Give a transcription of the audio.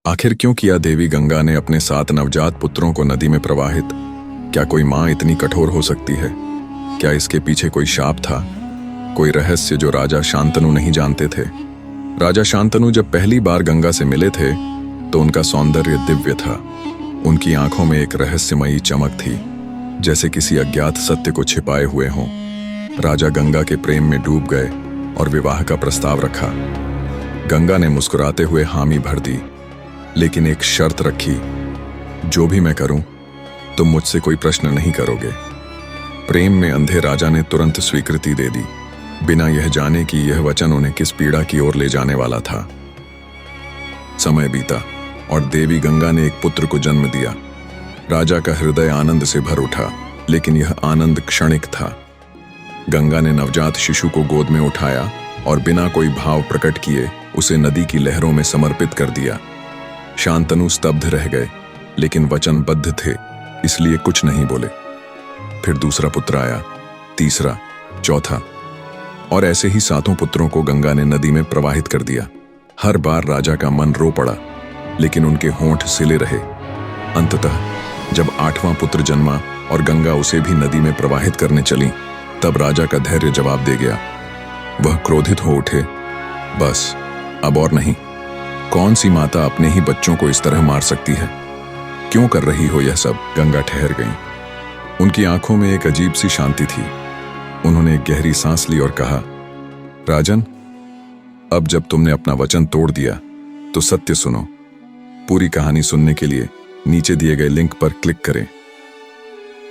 आखिर क्यों किया देवी गंगा ने अपने 7 नवजात पुत्रों को नदी में प्रवाहित? क्या कोई माँ इतनी कठोर हो सकती है? क्या इसके पीछे कोई शाप था, कोई रहस्य जो राजा शांतनु नहीं जानते थे? राजा शांतनु जब पहली बार गंगा से मिले थे तो उनका सौंदर्य दिव्य था। उनकी आंखों में एक रहस्यमयी चमक थी, जैसे किसी अज्ञात सत्य को छिपाए हुए हों। राजा गंगा के प्रेम में डूब गए और विवाह का प्रस्ताव रखा। गंगा ने मुस्कुराते हुए हामी भर दी, लेकिन एक शर्त रखी, जो भी मैं करूं तुम मुझसे कोई प्रश्न नहीं करोगे। प्रेम में अंधे राजा ने तुरंत स्वीकृति दे दी, बिना यह जाने कि यह वचन उन्हें किस पीड़ा की ओर ले जाने वाला था। समय बीता और देवी गंगा ने एक पुत्र को जन्म दिया। राजा का हृदय आनंद से भर उठा, लेकिन यह आनंद क्षणिक था। गंगा ने नवजात शिशु को गोद में उठाया और बिना कोई भाव प्रकट किए उसे नदी की लहरों में समर्पित कर दिया। शांतनु स्तब्ध रह गए, लेकिन वचनबद्ध थे, इसलिए कुछ नहीं बोले। फिर दूसरा पुत्र आया, तीसरा, चौथा, और ऐसे ही 7 पुत्रों को गंगा ने नदी में प्रवाहित कर दिया। हर बार राजा का मन रो पड़ा, लेकिन उनके होंठ सिले रहे। अंततः जब 8वां पुत्र जन्मा और गंगा उसे भी नदी में प्रवाहित करने चली, तब राजा का धैर्य जवाब दे गया। वह क्रोधित हो उठे, बस अब और नहीं। कौन सी माता अपने ही बच्चों को इस तरह मार सकती है? क्यों कर रही हो यह सब? गंगा ठहर गईं। उनकी आंखों में एक अजीब सी शांति थी। उन्होंने एक गहरी सांस ली और कहा, राजन, अब जब तुमने अपना वचन तोड़ दिया तो सत्य सुनो। पूरी कहानी सुनने के लिए नीचे दिए गए लिंक पर क्लिक करें।